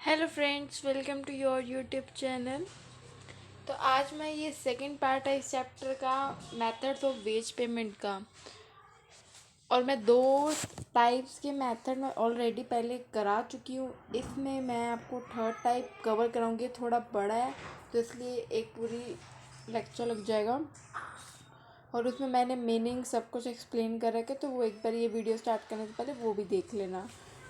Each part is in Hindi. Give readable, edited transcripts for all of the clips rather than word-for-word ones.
Hello friends, welcome to your YouTube channel. तो आज मैं ये सेकंड पार्ट है इस चैप्टर का, मेथड्स ऑफ वेज पेमेंट का। और मैं दो टाइप्स के मेथड में ऑलरेडी पहले करा चुकी हूँ। इसमें मैं आपको थर्ड टाइप कवर कराऊंगी। थोड़ा बड़ा है तो इसलिए एक पूरी लेक्चर लग जाएगा, और उसमें मैंने मीनिंग सब कुछ एक्सप्लेन कर रखा है। तो वो एक बार ये वीडियो स्टार्ट करने से पहले वो भी देख लेना।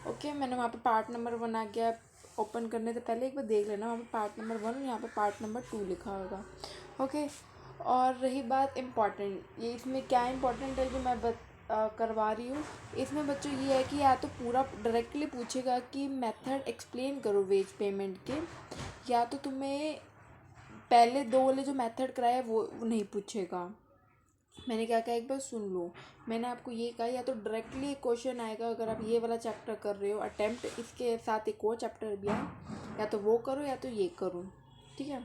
ओके, मैंने वहाँ पे पार्ट नंबर 1 आ गया। ओपन करने से पहले एक बार देख लेना, वहाँ पे पार्ट नंबर 1 यहाँ पे पार्ट नंबर 2 लिखा होगा। ओके। और रही बात इम्पॉर्टेंट, ये इसमें क्या इम्पोर्टेंट है जो मैं करवा रही हूँ। इसमें बच्चों ये है कि या तो पूरा डायरेक्टली पूछेगा कि मेथड एक्सप्लेन करो वेज पेमेंट के, या तो तुम्हें पहले दो वाले जो मेथड कराया वो नहीं पूछेगा। मैंने क्या कहा एक बार सुन लो। मैंने आपको ये कहा या तो डायरेक्टली क्वेश्चन आएगा अगर आप ये वाला चैप्टर कर रहे हो अटेम्प्ट, इसके साथ एक और चैप्टर भी है, या तो वो करो या तो ये करो। ठीक है,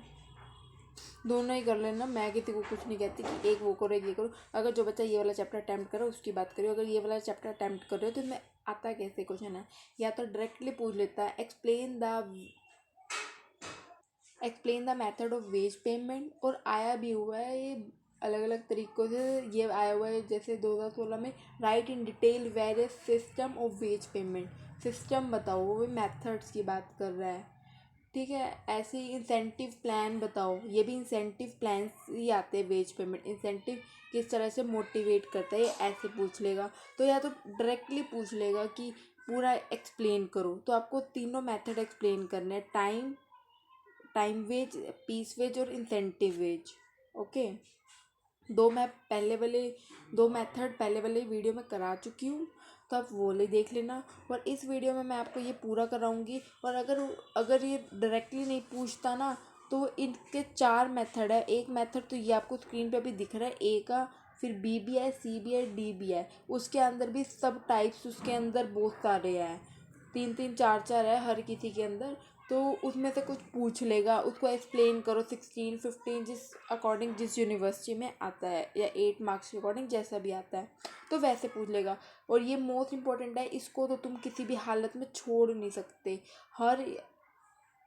दोनों ही कर लेना। मैं किसी को कुछ नहीं कहती कि एक वो करो एक ये करो। अगर जो बच्चा ये वाला चैप्टर अटैम्प्ट करो उसकी बात करियो। अगर ये वाला चैप्टर अटैम्प्ट कर रहे हो तो इसमें आता कैसे क्वेश्चन है, या तो डायरेक्टली पूछ लेता है explain the method of ways payment, और आया भी हुआ है ये अलग अलग तरीक़ों से। ये आया हुआ है जैसे 2016 में right in detail various system of ways payment. System बताओ, वो भी मेथड्स की बात कर रहा है। ठीक है, ऐसे ही इंसेंटिव प्लान बताओ, ये भी इंसेंटिव प्लान ही आते हैं वेज पेमेंट। इंसेंटिव किस तरह से मोटिवेट करता है ये ऐसे पूछ लेगा। तो या तो डायरेक्टली पूछ लेगा कि पूरा एक्सप्लेन करो, तो आपको तीनों मेथड एक्सप्लेन करने हैं, टाइम वेज, पीस वेज और इंसेंटिव वेज। ओके, मैं पहले वाले दो मेथड पहले वाले वीडियो में करा चुकी हूँ, तो आप वो ले देख लेना। और इस वीडियो में मैं आपको ये पूरा कराऊंगी। और अगर अगर ये डायरेक्टली नहीं पूछता ना, तो इनके 4 मेथड है। एक मेथड तो ये आपको स्क्रीन पे भी दिख रहा है, ए का, फिर बी भी है, सी भी है, डी भी है। उसके अंदर भी सब टाइप्स उसके अंदर बहुत सारे हैं, 3 3 4 4 है हर किसी के अंदर। तो उसमें से कुछ पूछ लेगा, उसको एक्सप्लेन करो 16 15 जिस अकॉर्डिंग जिस यूनिवर्सिटी में आता है, या 8 मार्क्स के अकॉर्डिंग जैसा भी आता है तो वैसे पूछ लेगा। और ये मोस्ट इम्पॉर्टेंट है, इसको तो तुम किसी भी हालत में छोड़ नहीं सकते। हर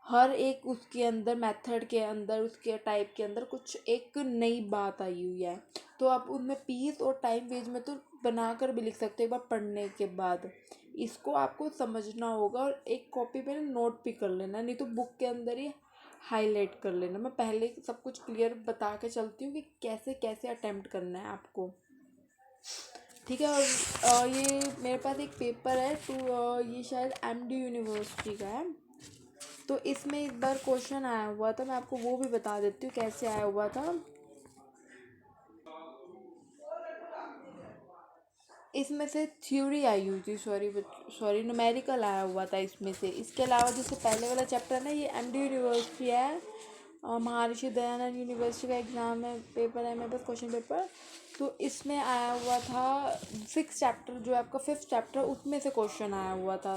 हर एक उसके अंदर मेथड के अंदर उसके टाइप के अंदर कुछ एक नई बात आई हुई है। तो आप उनमें पीस और टाइम वेज में तो बनाकर भी लिख सकते हो एक बार पढ़ने के बाद। इसको आपको समझना होगा और एक कॉपी पे नोट भी कर लेना, नहीं तो बुक के अंदर ही हाईलाइट कर लेना। मैं पहले सब कुछ क्लियर बता के चलती हूँ कि कैसे कैसे अटेम्प्ट करना है आपको। ठीक है। और ये मेरे पास एक पेपर है तो ये शायद एमडी यूनिवर्सिटी का है। तो इसमें एक बार क्वेश्चन आया हुआ था, मैं आपको वो भी बता देती हूँ कैसे आया हुआ था। इसमें से थ्योरी आई हुई थी, सॉरी न्यूमेरिकल आया हुआ था इसमें से। इसके अलावा जैसे पहले वाला चैप्टर ना, ये एमडी यूनिवर्सिटी है, महर्षि दयानंद यूनिवर्सिटी का एग्ज़ाम है, पेपर है मेरे पास, क्वेश्चन पेपर। तो इसमें आया हुआ था 6 चैप्टर, जो आपका 5th चैप्टर उसमें से क्वेश्चन आया हुआ था।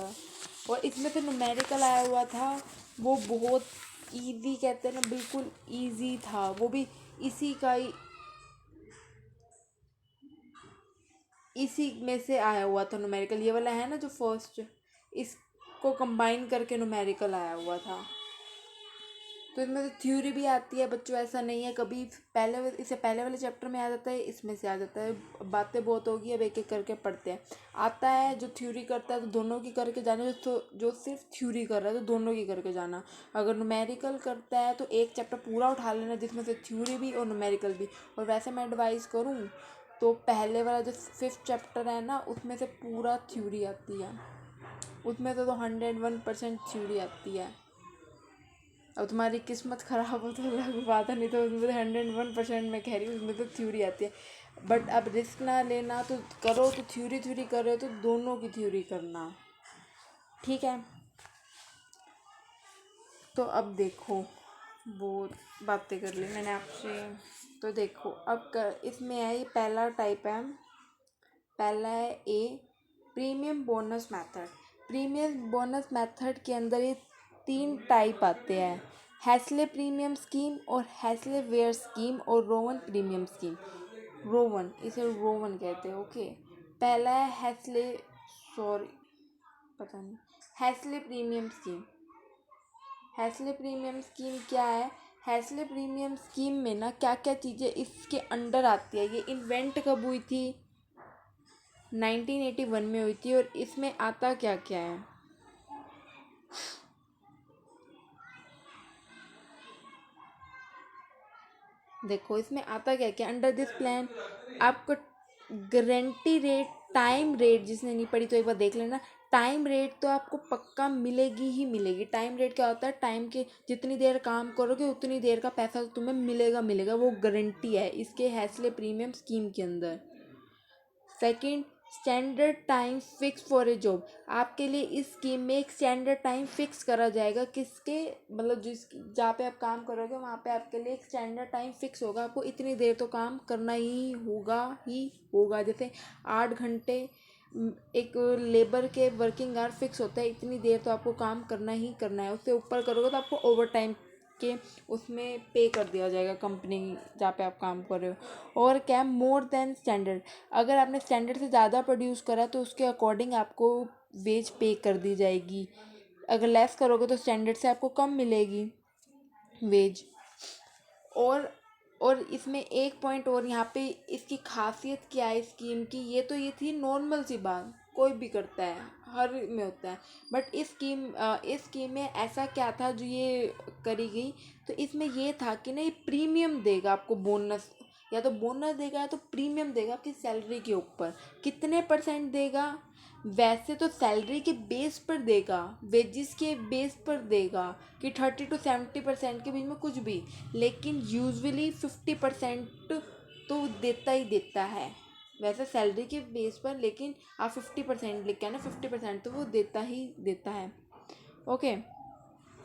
और इसमें से न्यूमेरिकल आया हुआ था, वो बहुत इजी कहते हैं ना, बिल्कुल इजी था वो भी। इसी का ही इसी में से आया हुआ था न्यूमेरिकल। ये वाला है ना जो फर्स्ट, इसको कंबाइन करके न्यूमेरिकल आया हुआ था। तो इसमें से थ्योरी भी आती है बच्चों, ऐसा नहीं है कभी पहले इससे पहले वाले चैप्टर में आ जाता है, इसमें से आ जाता है। बातें बहुत होगी, अब एक एक करके पढ़ते हैं। आता है जो थ्योरी करता है तो दोनों की करके जाना, जो सिर्फ थ्योरी कर रहा है तो दोनों की करके जाना। अगर न्यूमेरिकल करता है तो एक चैप्टर पूरा उठा लेना जिसमें से थ्योरी भी और न्यूमेरिकल भी। और वैसे मैं एडवाइस करूँ तो पहले वाला जो 5th चैप्टर है ना, उसमें से पूरा थ्योरी आती है। उसमें तो 101% थ्योरी आती है। अब तुम्हारी किस्मत ख़राब हो तो अलग बात है, नहीं तो उसमें 101% मैं कह रही हूँ उसमें तो थ्योरी आती है। बट अब रिस्क ना लेना, तो करो तो थ्योरी कर रहे हो तो दोनों की थ्योरी करना। ठीक है, तो अब देखो, वो बातें कर ली मैंने आपसे। तो देखो अब इसमें है, ये पहला टाइप है, पहला है A, premium bonus method. Premium bonus method के अंदर ये 3 टाइप आते हैं, हैस्ले प्रीमियम स्कीम और हैस्ले वेयर स्कीम और रोवन प्रीमियम स्कीम। रोवन, इसे रोवन कहते हैं। ओके, पहला है हैस्ले, सॉरी पता नहीं, हैस्ले प्रीमियम स्कीम। हैसले प्रीमियम स्कीम क्या है? हैसले प्रीमियम स्कीम में ना क्या क्या चीज़ें इसके अंडर आती है, ये इन्वेंट कब हुई थी? 1981 में हुई थी। और इसमें आता क्या क्या है? देखो इसमें आता क्या क्या। अंडर दिस प्लान आपको गारंटी रेट, टाइम रेट, जिसने नहीं पढ़ी तो एक बार देख लेना। टाइम रेट तो आपको पक्का मिलेगी ही मिलेगी। टाइम रेट क्या होता है? टाइम के जितनी देर काम करोगे उतनी देर का पैसा तो तुम्हें मिलेगा मिलेगा, वो गारंटी है इसके हैसले प्रीमियम स्कीम के अंदर। Second, standard time fix for a job. आपके लिए इस स्कीम में एक स्टैंडर्ड टाइम फिक्स करा जाएगा। किसके? मतलब जिस जहाँ पे आप काम करोगे वहाँ पे आपके लिए एक स्टैंडर्ड टाइम फिक्स होगा। आपको इतनी देर तो काम करना ही होगा। जैसे 8 घंटे एक लेबर के वर्किंग आवर फिक्स होता है, इतनी देर तो आपको काम करना ही करना है। उससे ऊपर करोगे तो आपको ओवर टाइम के उसमें पे कर दिया जाएगा कंपनी जहाँ पे आप काम कर रहे हो। और क्या, मोर देन स्टैंडर्ड, अगर आपने स्टैंडर्ड से ज़्यादा प्रोड्यूस करा तो उसके अकॉर्डिंग आपको वेज पे कर दी जाएगी। अगर लेस करोगे तो स्टैंडर्ड से आपको कम मिलेगी वेज। और और इसमें एक पॉइंट और, यहाँ पे इसकी खासियत क्या है स्कीम की? ये थी नॉर्मल सी बात, कोई भी करता है, हर में होता है। बट इस स्कीम में ऐसा क्या था जो ये करी गई? तो इसमें ये था कि ना ये प्रीमियम देगा आपको, बोनस, या तो बोनस देगा या तो प्रीमियम देगा आपकी सैलरी के ऊपर। कितने परसेंट देगा? वैसे तो सैलरी के बेस पर देगा, वेजिस के बेस पर देगा कि 30 to 70% के बीच में कुछ भी, लेकिन यूजुअली 50% तो देता ही देता है। वैसे सैलरी के बेस पर, लेकिन आप 50% लिख के ना, 50% तो वो देता ही देता है। ओके।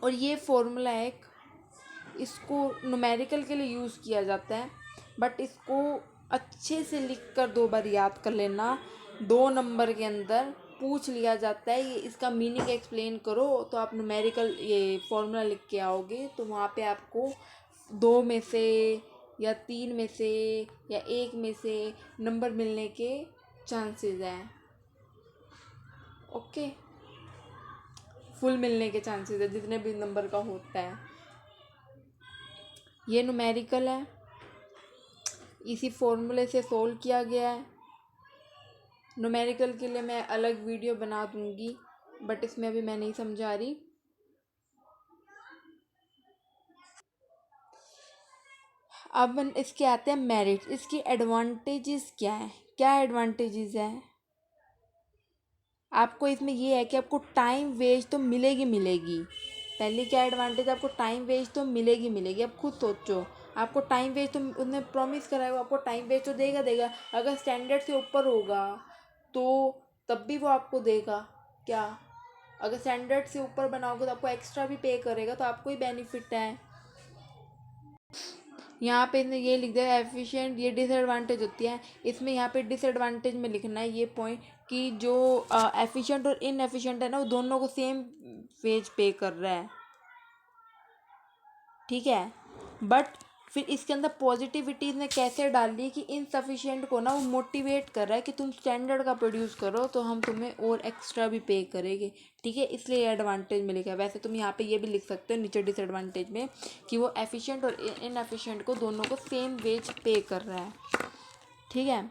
और ये फॉर्मूला एक, इसको न्यूमेरिकल के लिए यूज़ किया जाता है, बट इसको अच्छे से लिख कर 2 बार याद कर लेना। 2 नंबर के अंदर पूछ लिया जाता है ये इसका मीनिंग एक्सप्लेन करो, तो आप न्यूमेरिकल ये फॉर्मूला लिख के आओगे तो वहाँ पे आपको 2 में से या 3 में से या 1 में से नंबर मिलने के चांसेस हैं। ओके, फुल मिलने के चांसेस है जितने भी नंबर का होता है। ये न्यूमेरिकल है, इसी फॉर्मूले से सोल्व किया गया है। न्यूमेरिकल के लिए मैं अलग वीडियो बना दूंगी, बट इसमें अभी मैं नहीं समझा रही। अब इसके आते हैं मेरिट। इसकी एडवांटेजेस क्या है? क्या एडवांटेजेस है? आपको इसमें ये है कि आपको टाइम वेस्ट तो मिलेगी मिलेगी। पहली क्या एडवांटेज? आपको टाइम वेस्ट तो मिलेगी मिलेगी। अब खुद सोचो, आपको टाइम वेस्ट तो उसने प्रॉमिस करा है, वो आपको टाइम वेस्ट तो देगा देगा। अगर स्टैंडर्ड से ऊपर होगा तो तब भी वो आपको देगा क्या? अगर स्टैंडर्ड से ऊपर बनाओगे तो आपको एक्स्ट्रा भी पे करेगा, तो आपको ही बेनिफिट है। यहाँ पे इसने ये लिख दिया एफिशिएंट, ये डिसएडवांटेज होती है इसमें। यहाँ पे डिसएडवांटेज में लिखना है ये पॉइंट कि जो एफिशिएंट और इनएफिशिएंट है ना, वो दोनों को सेम वेज पे कर रहा है, ठीक है। बट फिर इसके अंदर पॉजिटिविटी इसने कैसे डाल दी कि इनसफिशिएंट को ना वो मोटिवेट कर रहा है कि तुम स्टैंडर्ड का प्रोड्यूस करो तो हम तुम्हें और एक्स्ट्रा भी पे करेंगे, ठीक है। इसलिए एडवांटेज में लिखा है। वैसे तुम यहाँ पे ये भी लिख सकते हो नीचे डिसएडवांटेज में कि वो एफिशिएंट और इनएफिशिएंट को दोनों को सेम वेज पे कर रहा है, ठीक है।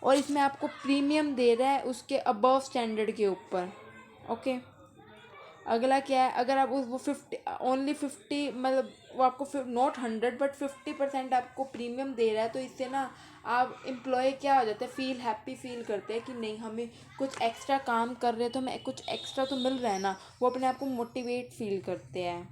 और इसमें आपको प्रीमियम दे रहा है उसके अबव स्टैंडर्ड के ऊपर। ओके। अगला क्या है? अगर आप उस वो 50 मतलब वो आपको नॉट 100 बट 50% आपको प्रीमियम दे रहा है, तो इससे ना आप एम्प्लॉय क्या हो जाते हैं, फील हैप्पी फील करते हैं कि नहीं, हमें कुछ एक्स्ट्रा काम कर रहे हैं तो हमें कुछ एक्स्ट्रा तो मिल रहा है ना, वो अपने आप को मोटिवेट फील करते हैं,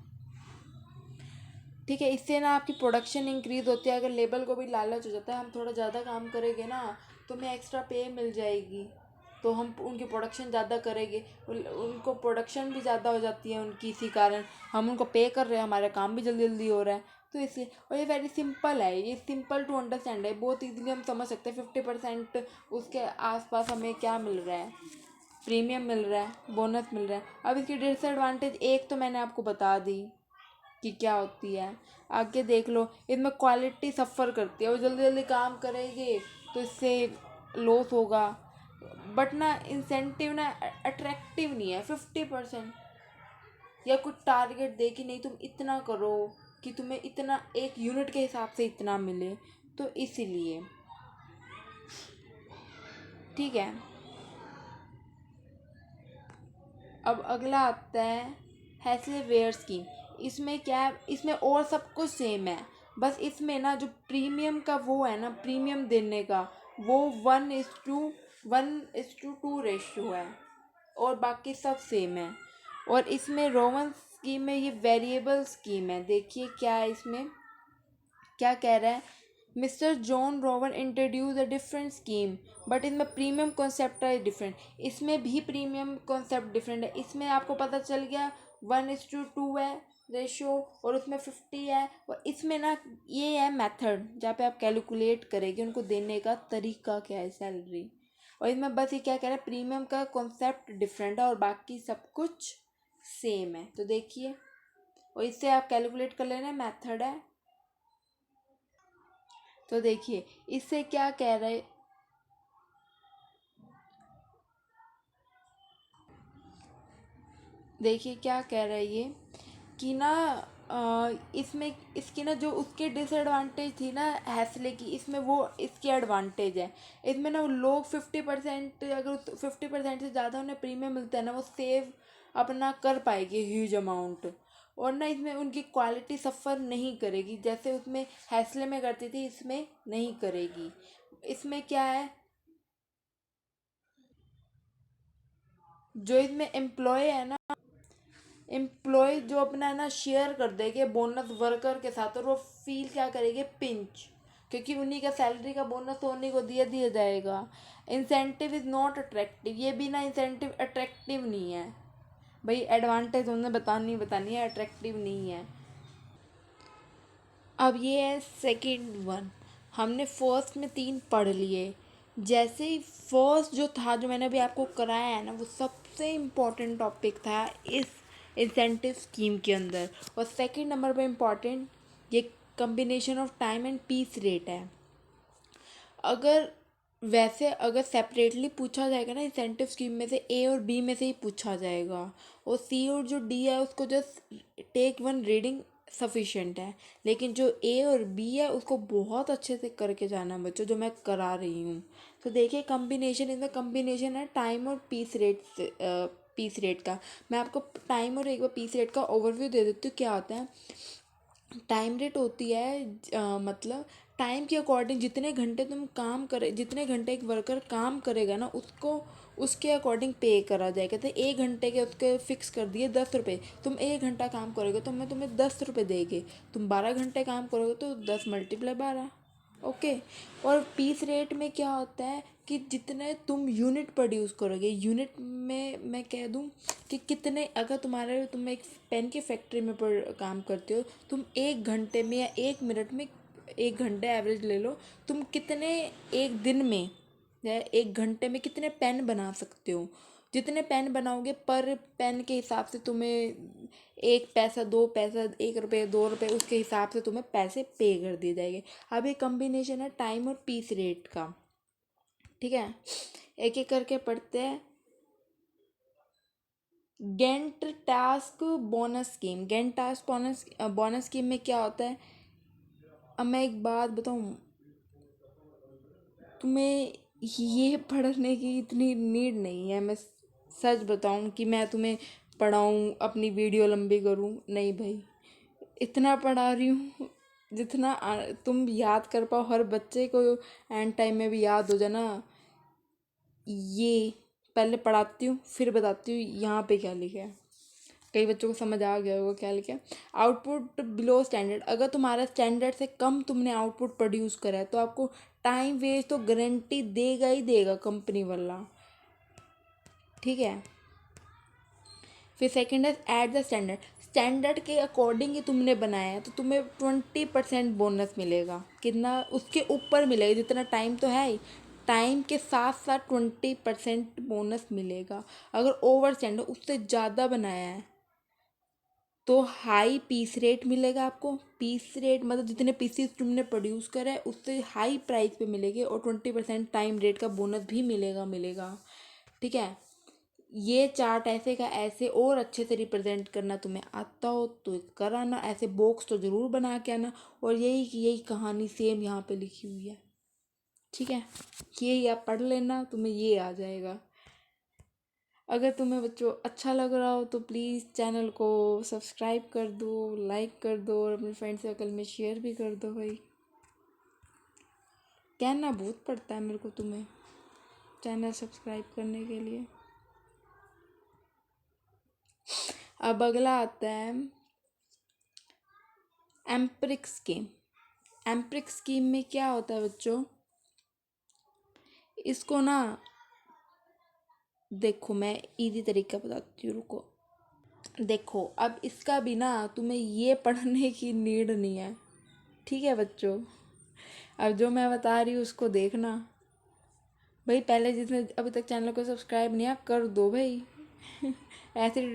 ठीक है। इससे ना आपकी प्रोडक्शन इंक्रीज़ होती है। अगर लेबर को भी लालच हो जाता है हम थोड़ा ज़्यादा काम करेंगे ना तो हमें एक्स्ट्रा पे मिल जाएगी, तो हम उनकी प्रोडक्शन ज़्यादा करेंगे, उनको प्रोडक्शन भी ज़्यादा हो जाती है उनकी, इसी कारण हम उनको पे कर रहे हैं, हमारा काम भी जल्दी जल्दी हो रहा है, तो इसलिए। और ये वेरी सिंपल है, ये सिंपल टू अंडरस्टैंड है, बहुत ईजिली हम समझ सकते हैं। 50% उसके आसपास हमें क्या मिल रहा है, प्रीमियम मिल रहा है, बोनस मिल रहा है। अब इसकी डिसएडवांटेज एक तो मैंने आपको बता दी कि क्या होती है। आगे देख लो, इसमें क्वालिटी सफ़र करती है, वो जल्दी जल्दी काम करेंगे तो इससे लॉस होगा। बट ना इंसेंटिव ना अट्रैक्टिव नहीं है। 50% या कुछ टारगेट दे कि नहीं तुम इतना करो, कि तुम्हें इतना एक यूनिट के हिसाब से इतना मिले, तो इसीलिए। ठीक है, अब अगला आता है हैसले वेयर स्कीम। इसमें क्या है, इसमें और सब कुछ सेम है, बस इसमें ना जो प्रीमियम का वो है ना, प्रीमियम देने का वो 1:2 रेशियो है, और बाकी सब सेम है। और इसमें रोमन स्कीम में ये वेरिएबल स्कीम है। देखिए क्या है इसमें, क्या कह रहा है, mister John Rowan introduce a different scheme, but इसमें प्रीमियम कॉन्सेप्ट है डिफरेंट। इसमें भी प्रीमियम कॉन्सेप्ट डिफरेंट है। इसमें आपको पता चल गया 1:2 है रेशो, और उसमें 50 है। और इसमें ना ये है मेथड जहाँ पे आप कैलकुलेट करेंगे उनको देने का तरीका क्या है सैलरी। और इसमें बस ये क्या कह रहा है, प्रीमियम का कॉन्सेप्ट डिफरेंट है और बाकी सब कुछ सेम है। तो देखिए, और इससे आप कैलकुलेट कर लेना, मेथड है। तो देखिए इससे क्या कह रहे, देखिए क्या कह रहा है ये, कि ना इसमें इसकी ना जो उसके डिसएडवांटेज थी ना हैसले की, इसमें वो इसकी एडवांटेज है। इसमें ना लोग 50%, अगर 50% से ज़्यादा उन्हें प्रीमियम मिलता है ना, वो सेव अपना कर पाएगी ह्यूज अमाउंट। और ना इसमें उनकी क्वालिटी सफ़र नहीं करेगी, जैसे उसमें हैसले में करती थी, इसमें नहीं करेगी। इसमें क्या है, जो इसमें एम्प्लॉय है ना, एम्प्लॉय जो अपना ना शेयर कर देंगे बोनस वर्कर के साथ, और वो फील क्या करेंगे, पिंच, क्योंकि उन्हीं का सैलरी का बोनस तो उन्हीं को दिया दिया जाएगा। इंसेंटिव इज़ नॉट अट्रैक्टिव, ये भी ना इंसेंटिव अट्रैक्टिव नहीं है भाई। एडवांटेज उन्हें बतानी है, अट्रैक्टिव नहीं है। अब ये है सेकंड वन। हमने फर्स्ट में 3 पढ़ लिए। जैसे ही फर्स्ट जो था, जो मैंने अभी आपको कराया है ना, वो सबसे इम्पोर्टेंट टॉपिक था इस इंसेंटिव स्कीम के अंदर। और सेकंड नंबर पे इम्पोर्टेंट ये combination of time and piece rate है। अगर वैसे अगर सेपरेटली पूछा जाएगा ना इंसेंटिव स्कीम में से, ए और बी में से ही पूछा जाएगा, और सी और जो डी है उसको just take one reading sufficient है। लेकिन जो ए और बी है उसको बहुत अच्छे से करके जाना है बच्चों, जो मैं करा रही हूँ। तो देखिए कम्बिनेशन, इसमें कम्बिनेशन है टाइम और पीस रेट से, पीस रेट का। मैं आपको टाइम और एक बार पीस रेट का ओवरव्यू दे देती हूँ क्या होता है। टाइम रेट होती है मतलब टाइम के अकॉर्डिंग जितने घंटे तुम काम करे, जितने घंटे एक वर्कर काम करेगा ना, उसको उसके अकॉर्डिंग पे करा जाएगा। तो 1 घंटे के उसके फिक्स कर दिए 10 रुपये। तुम 1 घंटा काम करोगे तो मैं तुम्हें 10 रुपये देगी। तुम 12 घंटे काम करोगे तो 10 × 12। ओके। और पीस रेट में क्या होता है कि जितने तुम यूनिट प्रोड्यूस करोगे, यूनिट में मैं कह दूं कि कितने, अगर तुम एक पेन की फैक्ट्री में काम करते हो, तुम 1 घंटे में या 1 मिनट में, 1 घंटे एवरेज ले लो, तुम कितने एक दिन में या 1 घंटे में कितने पेन बना सकते हो। जितने पेन बनाओगे पर पेन के हिसाब से तुम्हें 1 पैसा, 2 पैसा, 1 रुपये, 2 रुपये, उसके हिसाब से तुम्हें पैसे पे कर दिए जाएंगे। अब ये कम्बिनेशन है टाइम और पीस रेट का। ठीक है, एक एक करके पढ़ते हैं। Gantt task bonus scheme. Gantt task bonus bonus scheme में क्या होता है, अब मैं एक बात बताऊँ, तुम्हें ये पढ़ने की इतनी नीड नहीं है। मैं सच बताऊँ कि मैं तुम्हें पढ़ाऊँ, अपनी वीडियो लंबी करूँ, नहीं भाई। इतना पढ़ा रही हूँ जितना तुम याद कर पाओ, हर बच्चे को एंड टाइम में भी याद हो जाए ना। ये पहले पढ़ाती हूँ फिर बताती हूँ यहाँ पे क्या लिखा है। कई बच्चों को समझ आ गया होगा क्या लिखा है। Output below standard. अगर तुम्हारा स्टैंडर्ड से कम तुमने आउटपुट प्रोड्यूस करा है तो आपको टाइम वेस्ट तो गारंटी देगा ही देगा कंपनी वाला। ठीक है, फिर सेकंड है एट द स्टैंडर्ड। स्टैंडर्ड के अकॉर्डिंग ही तुमने बनाया है तो तुम्हें 20% बोनस मिलेगा। कितना उसके ऊपर मिलेगा, जितना टाइम तो है ही, टाइम के साथ साथ 20% बोनस मिलेगा। अगर ओवर स्टैंडर्ड उससे ज़्यादा बनाया है तो हाई पीस रेट मिलेगा आपको। पीस रेट मतलब जितने पीसीस तुमने प्रोड्यूस करा है उससे हाई प्राइस पे मिलेगी, और 20% टाइम रेट का बोनस भी मिलेगा। ठीक है, ये चार्ट ऐसे का ऐसे और अच्छे से रिप्रेजेंट करना तुम्हें आता हो तो कर आना, ऐसे बॉक्स तो ज़रूर बना के आना। और यही की यही कहानी सेम यहाँ पे लिखी हुई है, ठीक है। ये आप पढ़ लेना, तुम्हें ये आ जाएगा। अगर तुम्हें बच्चों अच्छा लग रहा हो तो प्लीज़ चैनल को सब्सक्राइब कर दो, लाइक कर दो और अपने फ्रेंड सर्कल में शेयर भी कर दो भाई। कहना बहुत पड़ता है मेरे को तुम्हें चैनल सब्सक्राइब करने के लिए। अब अगला आता है एम्पिरिक स्कीम। एम्पिरिक स्कीम में क्या होता है बच्चों, इसको ना देखो मैं इजी तरीका बताती हूँ, रुको। देखो अब इसका भी ना तुम्हें ये पढ़ने की नीड नहीं है, ठीक है बच्चों। अब जो मैं बता रही हूँ उसको देखना भाई। पहले जिसने अभी तक चैनल को सब्सक्राइब नहीं है कर दो भाई। ऐसे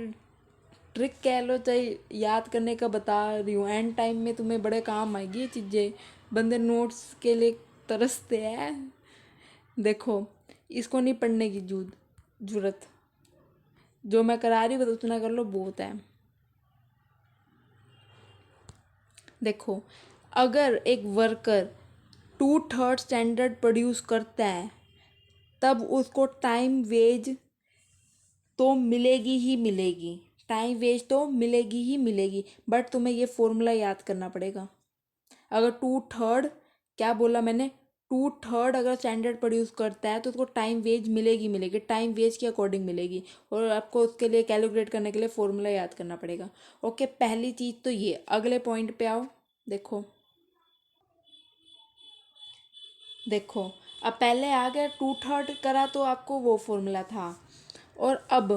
ट्रिक कह लो चाहे याद करने का बता रही हूँ, एंड टाइम में तुम्हें बड़े काम आएगी ये चीज़ें। बंदे नोट्स के लिए तरसते हैं। देखो इसको नहीं पढ़ने की जरूरत, जो मैं करा रही हूँ बस उतना कर लो बहुत है। देखो अगर एक वर्कर 2/3 स्टैंडर्ड प्रोड्यूस करता है तब उसको टाइम वेज तो मिलेगी ही मिलेगी, टाइम वेज तो मिलेगी ही मिलेगी। बट तुम्हें ये फॉर्मूला याद करना पड़ेगा। अगर 2/3, क्या बोला मैंने, 2/3 अगर स्टैंडर्ड प्रोड्यूस करता है तो उसको टाइम वेज मिलेगी मिलेगी, टाइम वेज के अकॉर्डिंग मिलेगी। और आपको उसके लिए कैलकुलेट करने के लिए फॉर्मूला याद करना पड़ेगा। ओके पहली चीज़ तो ये। अगले पॉइंट पे आओ। देखो देखो अब पहले आ गया 2/3 करा तो आपको वो फॉर्मूला था। और अब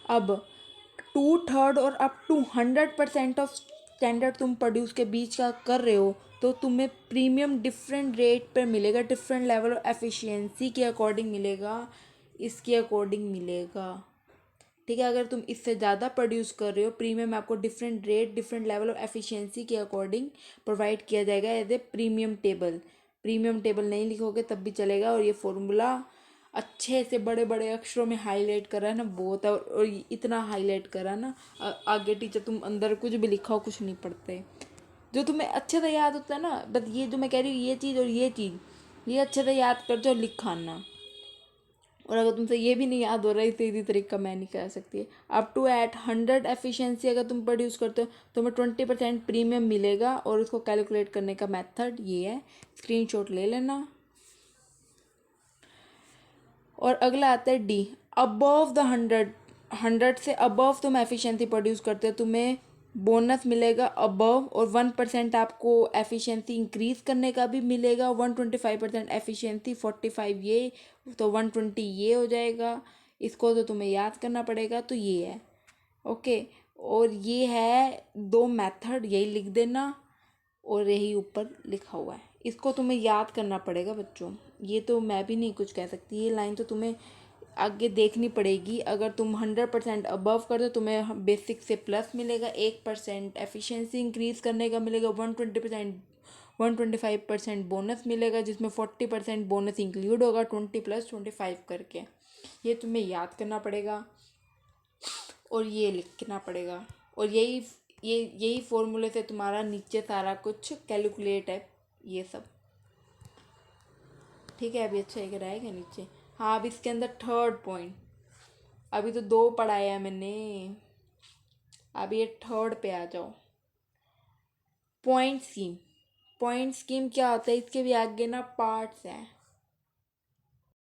2/3 और अप टू 100% ऑफ स्टैंडर्ड तुम प्रोड्यूस के बीच का कर रहे हो तो तुम्हें प्रीमियम डिफरेंट रेट पर मिलेगा, डिफरेंट लेवल ऑफ एफिशिएंसी के अकॉर्डिंग मिलेगा, इसके अकॉर्डिंग मिलेगा, ठीक है। अगर तुम इससे ज़्यादा प्रोड्यूस कर रहे हो प्रीमियम आपको different rate different level of efficiency के अकॉर्डिंग प्रोवाइड किया जाएगा as a premium table. Premium table नहीं लिखोगे तब भी चलेगा। और ये फॉर्मूला अच्छे से बड़े बड़े अक्षरों में हाईलाइट करा है ना बहुत है। और इतना हाईलाइट करा ना आगे टीचर तुम अंदर कुछ भी लिखा हो कुछ नहीं पढ़ते। जो तुम्हें अच्छे से याद होता है ना, बस ये जो मैं कह रही हूँ ये चीज़ और ये चीज़ ये अच्छे से याद कर जाओ, लिखा ना। और अगर तुमसे ये भी नहीं याद हो रहा है तो इसी तरीका मैं नहीं कह सकती। अप टू एट 100 एफिशिएंसी अगर तुम प्रोड्यूस करते हो तो तुम्हें 20% प्रीमियम मिलेगा। और उसको कैलकुलेट करने का मेथड ये है, स्क्रीनशॉट ले लेना। और अगला आता है डी, अबव द 100 से अबव तुम एफिशिएंसी प्रोड्यूस करते हो तुम्हें बोनस मिलेगा अबव। और 1% आपको एफिशिएंसी इंक्रीज करने का भी मिलेगा। 125% एफिशिएंसी, 45 ये तो 120 ये हो जाएगा। इसको तो तुम्हें याद करना पड़ेगा। तो ये है ओके। और ये है दो मेथड, यही लिख देना और यही ऊपर लिखा हुआ है। इसको तुम्हें याद करना पड़ेगा बच्चों, ये तो मैं भी नहीं कुछ कह सकती। ये लाइन तो तुम्हें आगे देखनी पड़ेगी। अगर तुम 100% अबव कर दो तुम्हें बेसिक से प्लस मिलेगा, 1% एफिशिएंसी इंक्रीज करने का मिलेगा, 125% बोनस मिलेगा जिसमें 40% बोनस इंक्लूड होगा 20 + 25 करके। ये तुम्हें याद करना पड़ेगा और ये लिखना पड़ेगा। और यही फॉर्मूले से तुम्हारा नीचे सारा कुछ कैलकुलेट है ये सब, ठीक है। अभी अच्छा एक रहेगा नीचे। हाँ अब इसके अंदर थर्ड पॉइंट, अभी तो 2 पढ़ाया है मैंने, अब ये थर्ड पे आ जाओ। Point scheme. पॉइंट स्कीम क्या होता है, इसके भी आगे ना पार्ट्स हैं।